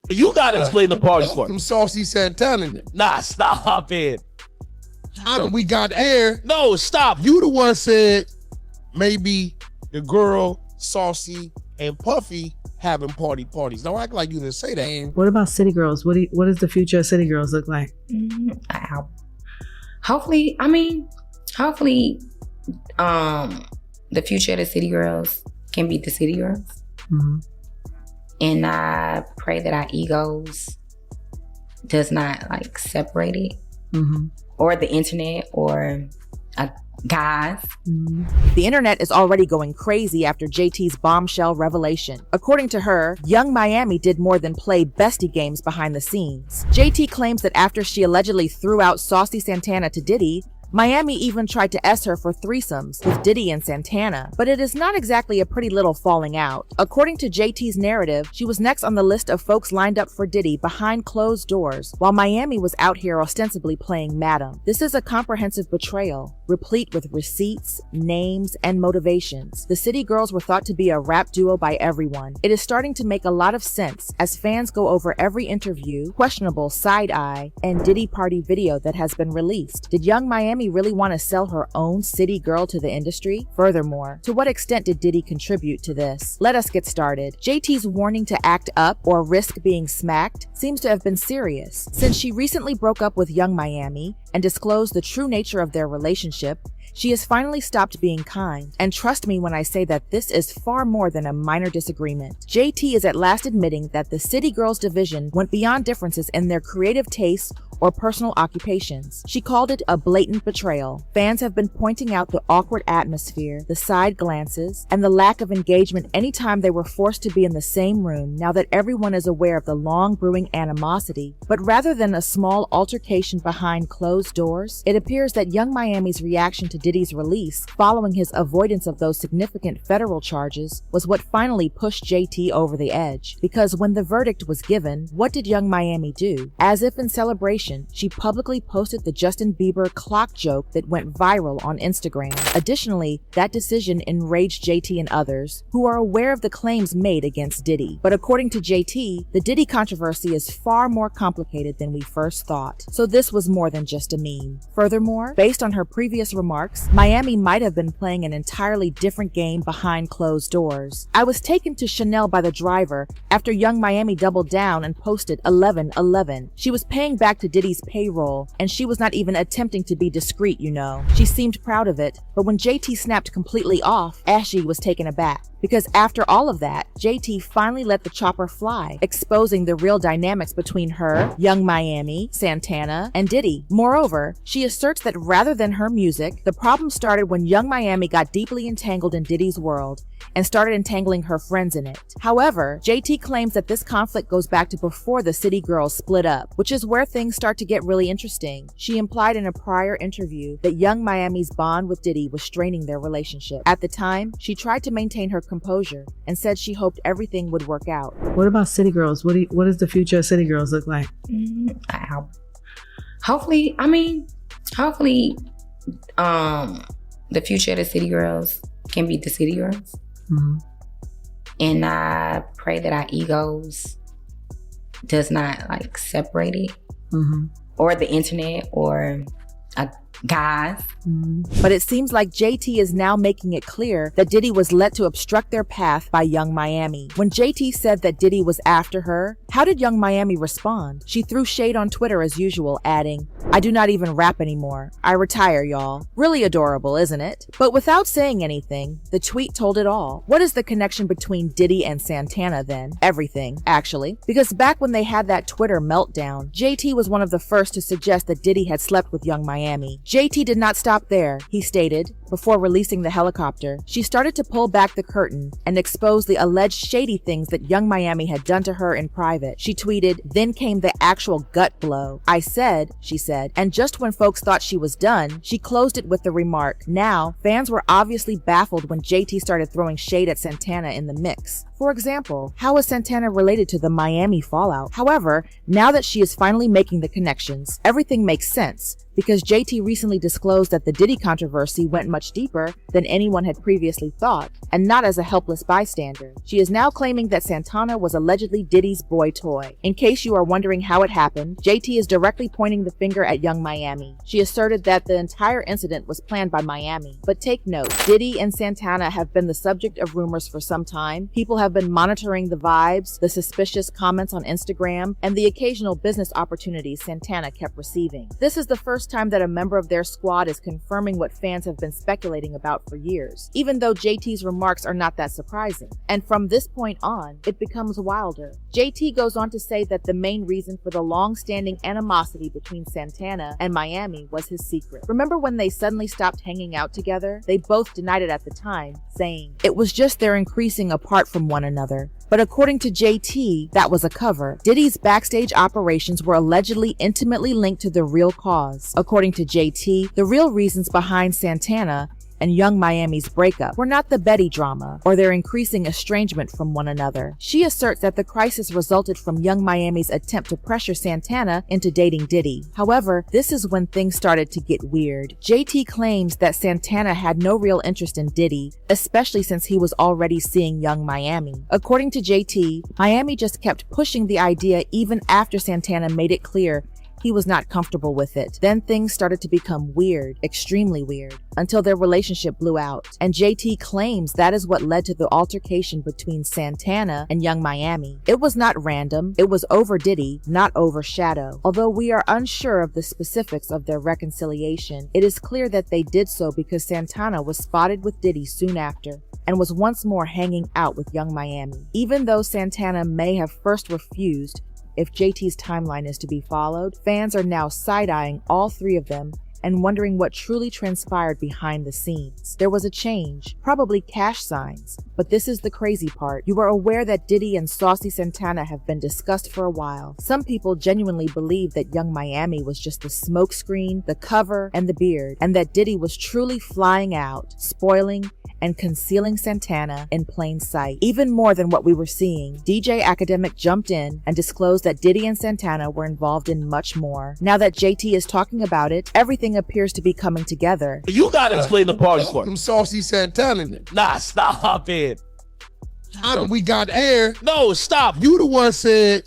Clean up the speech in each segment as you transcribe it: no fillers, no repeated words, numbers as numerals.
You gotta explain the party part. From Saucy Santana. Nah, stop it. We got air. No, stop. You the one said maybe the girl, Saucy, and Puffy having parties. Don't act like you didn't say that. What about City Girls? What does the future of City Girls look like? Hopefully, the future of the City Girls can be the City Girls. Mm-hmm. And I pray that our egos does not like separate it, mm-hmm. or the internet, or guys. Mm-hmm. The internet is already going crazy after JT's bombshell revelation. According to her, Young Miami did more than play bestie games behind the scenes. JT claims that after she allegedly threw out Saucy Santana to Diddy, Miami even tried to S her for threesomes with Diddy and Santana, but it is not exactly a pretty little falling out. According to JT's narrative, she was next on the list of folks lined up for Diddy behind closed doors, while Miami was out here ostensibly playing madam. This is a comprehensive betrayal, replete with receipts, names, and motivations. The City Girls were thought to be a rap duo by everyone. It is starting to make a lot of sense as fans go over every interview, questionable side-eye, and Diddy party video that has been released. Did Young Miami really want to sell her own City Girl to the industry? Furthermore, to what extent did Diddy contribute to this? Let us get started. JT's warning to act up or risk being smacked seems to have been serious. Since she recently broke up with Young Miami and disclosed the true nature of their relationship, she has finally stopped being kind. And trust me when I say that this is far more than a minor disagreement. JT is at last admitting that the City Girls division went beyond differences in their creative tastes or personal occupations. She called it a blatant betrayal. Fans have been pointing out the awkward atmosphere, the side glances, and the lack of engagement anytime they were forced to be in the same room now that everyone is aware of the long brewing animosity. But rather than a small altercation behind closed doors, it appears that Young Miami's reaction to Diddy's release, following his avoidance of those significant federal charges, was what finally pushed JT over the edge. Because when the verdict was given, what did Young Miami do? As if in celebration, she publicly posted the Justin Bieber clock joke that went viral on Instagram. Additionally, that decision enraged JT and others who are aware of the claims made against Diddy. But according to JT, the Diddy controversy is far more complicated than we first thought. So this was more than just a meme. Furthermore, based on her previous remarks, Miami might have been playing an entirely different game behind closed doors. I was taken to Chanel by the driver after Young Miami doubled down and posted 1111. She was paying back to Diddy's payroll, and she was not even attempting to be discreet, you know. She seemed proud of it, but when JT snapped completely off, Ashley was taken aback. Because after all of that, JT finally let the chopper fly, exposing the real dynamics between her, Young Miami, Santana, and Diddy. Moreover, she asserts that rather than her music, the problem started when Young Miami got deeply entangled in Diddy's world and started entangling her friends in it. However, JT claims that this conflict goes back to before the City Girls split up, which is where things start to get really interesting. She implied in a prior interview that Young Miami's bond with Diddy was straining their relationship. At the time, she tried to maintain her composure and said she hoped everything would work out. What about City Girls? What does the future of City Girls look like? Hopefully, the future of the City Girls can be the City Girls. Mm-hmm. And I pray that our egos does not like separate it, mm-hmm. or the internet, or guys. But it seems like JT is now making it clear that Diddy was let to obstruct their path by Young Miami. When JT said that Diddy was after her, how did Young Miami respond? She threw shade on Twitter as usual, adding, "I do not even rap anymore. I retire, y'all." Really adorable, isn't it? But without saying anything, the tweet told it all. What is the connection between Diddy and Santana then? Everything, actually. Because back when they had that Twitter meltdown, JT was one of the first to suggest that Diddy had slept with Young Miami. JT did not stop there, he stated, before releasing the helicopter. She started to pull back the curtain and expose the alleged shady things that Young Miami had done to her in private. She tweeted, "Then came the actual gut blow. I said," she said, and just when folks thought she was done, she closed it with the remark. Now, fans were obviously baffled when JT started throwing shade at Santana in the mix. For example, how is Santana related to the Miami fallout? However, now that she is finally making the connections, everything makes sense, because JT recently disclosed that the Diddy controversy went much much deeper than anyone had previously thought, and not as a helpless bystander. She is now claiming that Santana was allegedly Diddy's boy toy. In case you are wondering how it happened, JT is directly pointing the finger at Young Miami. She asserted that the entire incident was planned by Miami. But take note, Diddy and Santana have been the subject of rumors for some time. People have been monitoring the vibes, the suspicious comments on Instagram, and the occasional business opportunities Santana kept receiving. This is the first time that a member of their squad is confirming what fans have been speculating about for years, even though JT's remarks are not that surprising. And from this point on, it becomes wilder. JT goes on to say that the main reason for the long-standing animosity between Santana and Miami was his secret. Remember when they suddenly stopped hanging out together? They both denied it at the time, saying it was just their increasing apart from one another. But according to JT, that was a cover. Diddy's backstage operations were allegedly intimately linked to the real cause. According to JT, the real reasons behind Santana and Young Miami's breakup were not the Betty drama or their increasing estrangement from one another. She asserts that the crisis resulted from Young Miami's attempt to pressure Santana into dating Diddy. However, this is when things started to get weird. JT claims that Santana had no real interest in Diddy, especially since he was already seeing Young Miami. According to JT, Miami just kept pushing the idea even after Santana made it clear he was not comfortable with it. Then things started to become weird, extremely weird, until their relationship blew out. And JT claims that is what led to the altercation between Santana and Young Miami. It was not random, it was over Diddy, not over Shadow. Although we are unsure of the specifics of their reconciliation, it is clear that they did so because Santana was spotted with Diddy soon after and was once more hanging out with Young Miami. Even though Santana may have first refused, if JT's timeline is to be followed, fans are now side-eyeing all three of them and wondering what truly transpired behind the scenes. There was a change, probably cash signs, but this is the crazy part. You are aware that Diddy and Saucy Santana have been discussed for a while. Some people genuinely believe that Young Miami was just the smokescreen, the cover, and the beard, and that Diddy was truly flying out, spoiling, and concealing Santana in plain sight. Even more than what we were seeing, DJ Academic jumped in and disclosed that Diddy and Santana were involved in much more. Now that JT is talking about it, everything appears to be coming together. You gotta explain the party court. Some Saucy Santana. Nah, stop it. We got air. No, stop. You the one said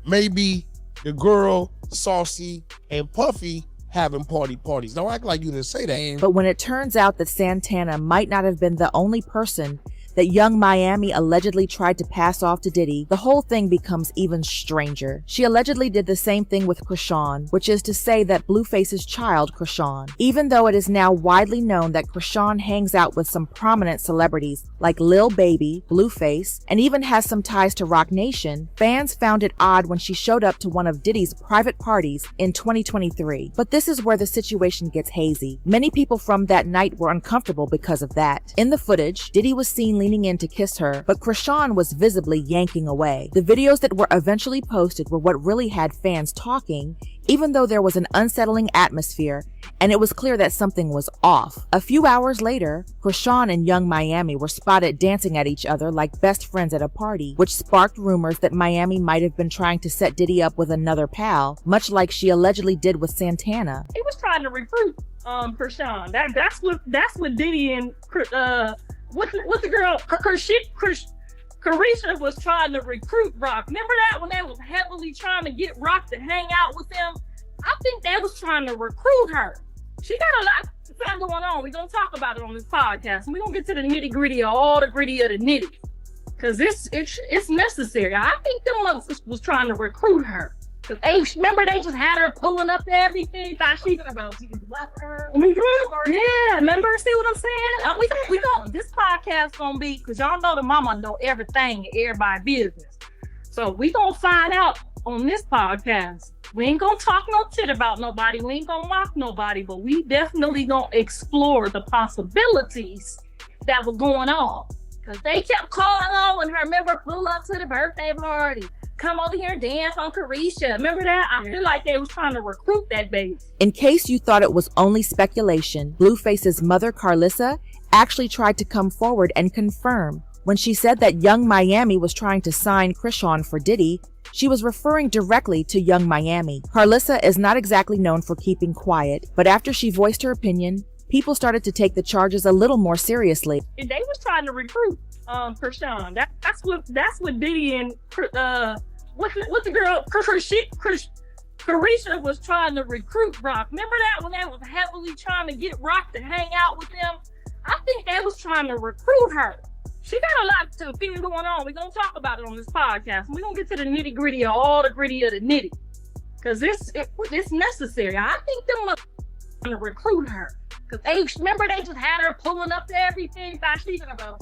maybe the girl, Saucy, and Puffy having parties. Don't act like you didn't say that. But when it turns out that Santana might not have been the only person that Young Miami allegedly tried to pass off to Diddy, the whole thing becomes even stranger. She allegedly did the same thing with Krishan, which is to say that Blueface's child, Krishan. Even though it is now widely known that Krishan hangs out with some prominent celebrities like Lil Baby, Blueface, and even has some ties to Roc Nation, fans found it odd when she showed up to one of Diddy's private parties in 2023. But this is where the situation gets hazy. Many people from that night were uncomfortable because of that. In the footage, Diddy was seen leaning in to kiss her, but Krishan was visibly yanking away. The videos that were eventually posted were what really had fans talking, even though there was an unsettling atmosphere and it was clear that something was off. A few hours later, Krishan and Young Miami were spotted dancing at each other like best friends at a party, which sparked rumors that Miami might have been trying to set Diddy up with another pal, much like she allegedly did with Santana. He was trying to recruit Krishan. That's what Diddy and what the girl Carisha was trying to recruit Roc. Remember that when they was heavily trying to get Roc to hang out with them? I think they was trying to recruit her. She got a lot of stuff going on. We're gonna talk about it on this podcast, and we're gonna get to the nitty gritty of all the gritty of the nitty, because it's necessary. I think them motherfuckers was trying to recruit her. Cause remember they just had her pulling up everything. Thought she was about to left her. Yeah, remember? See what I'm saying? We don't. This podcast gonna be, cause y'all know the mama know everything, everybody business. So we gonna find out on this podcast. We ain't gonna talk no shit about nobody. We ain't gonna mock nobody, but we definitely gonna explore the possibilities that were going on. Cause they kept calling on her. Remember, pull up to the birthday party. Come over here and dance on Carisha. Remember that? I feel like they was trying to recruit that baby. In case you thought it was only speculation, Blueface's mother, Carlissa, actually tried to come forward and confirm. When she said that Young Miami was trying to sign Krishan for Diddy, she was referring directly to Young Miami. Carlissa is not exactly known for keeping quiet, but after she voiced her opinion, people started to take the charges a little more seriously. And they was trying to recruit Krishan. That's what Diddy and what's the girl Carisha was trying to recruit Rock. Remember that when they was heavily trying to get Rock to hang out with them? I think they was trying to recruit her. She got a lot of things going on. We're gonna talk about it on this podcast. We're gonna get to the nitty gritty of all the gritty of the nitty. Cause it's necessary. I think them must to recruit her. Cause they remember they just had her pulling up to everything. Thought she gonna go,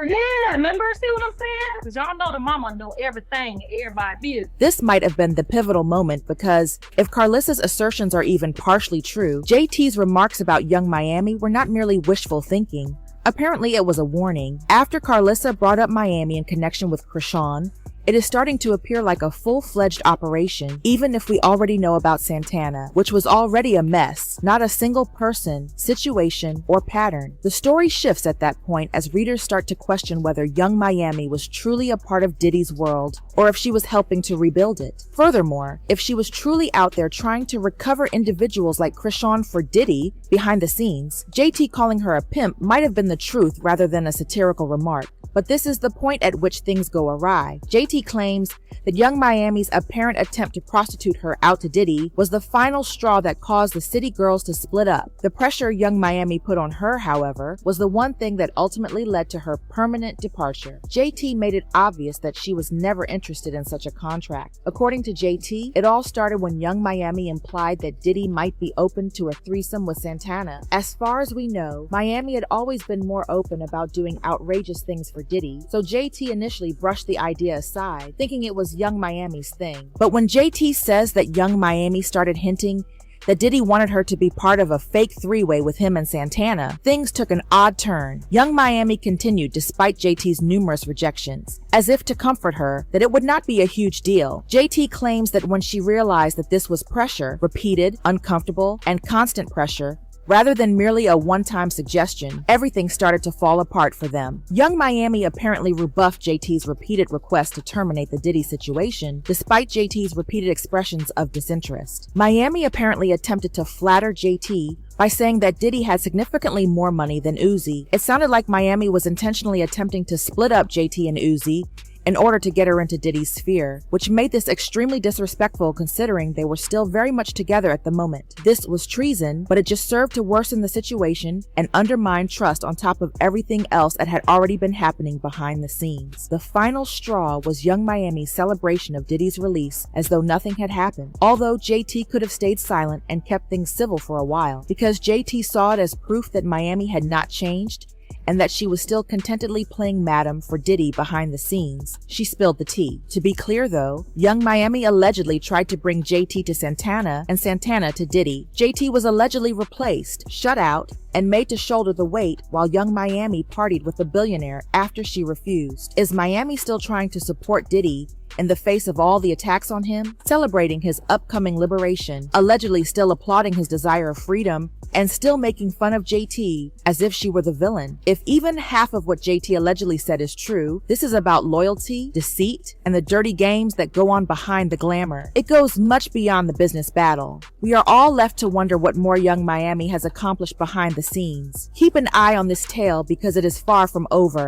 yeah, remember? See what I'm saying? Cause y'all know the mama know everything, everybody business. This might have been the pivotal moment because if Carlissa's assertions are even partially true, JT's remarks about Young Miami were not merely wishful thinking. Apparently it was a warning. After Carlissa brought up Miami in connection with Krishan, it is starting to appear like a full-fledged operation, even if we already know about Santana, which was already a mess, not a single person, situation, or pattern. The story shifts at that point as readers start to question whether Young Miami was truly a part of Diddy's world, or if she was helping to rebuild it. Furthermore, if she was truly out there trying to recover individuals like Krishan for Diddy behind the scenes, JT calling her a pimp might have been the truth rather than a satirical remark. But this is the point at which things go awry. JT claims that Young Miami's apparent attempt to prostitute her out to Diddy was the final straw that caused the city girls to split up. The pressure Young Miami put on her, however, was the one thing that ultimately led to her permanent departure. JT made it obvious that she was never interested in such a contract. According to JT, it all started when Young Miami implied that Diddy might be open to a threesome with Santana. As far as we know, Miami had always been more open about doing outrageous things for Diddy, so JT initially brushed the idea aside, thinking it was Young Miami's thing. But when JT says that Young Miami started hinting that Diddy wanted her to be part of a fake three-way with him and Santana, things took an odd turn. Young Miami continued despite JT's numerous rejections, as if to comfort her that it would not be a huge deal. JT claims that when she realized that this was pressure, repeated, uncomfortable, and constant pressure, rather than merely a one-time suggestion, everything started to fall apart for them. Young Miami apparently rebuffed JT's repeated request to terminate the Diddy situation, despite JT's repeated expressions of disinterest. Miami apparently attempted to flatter JT by saying that Diddy had significantly more money than Uzi. It sounded like Miami was intentionally attempting to split up JT and Uzi in order to get her into Diddy's sphere, which made this extremely disrespectful considering they were still very much together at the moment. This was treason, but it just served to worsen the situation and undermine trust on top of everything else that had already been happening behind the scenes. The final straw was Young Miami's celebration of Diddy's release as though nothing had happened, although JT could have stayed silent and kept things civil for a while, because JT saw it as proof that Miami had not changed and that she was still contentedly playing madam for Diddy behind the scenes. She spilled the tea. To be clear though, Young Miami allegedly tried to bring JT to Santana and Santana to Diddy. JT was allegedly replaced, shut out, and made to shoulder the weight while Young Miami partied with the billionaire after she refused. Is Miami still trying to support Diddy in the face of all the attacks on him, celebrating his upcoming liberation, allegedly still applauding his desire of freedom, and still making fun of JT as if she were the villain? If even half of what JT allegedly said is true, this is about loyalty, deceit, and the dirty games that go on behind the glamour. It goes much beyond the business battle. We are all left to wonder what more Young Miami has accomplished behind the scenes. Keep an eye on this tale because it is far from over.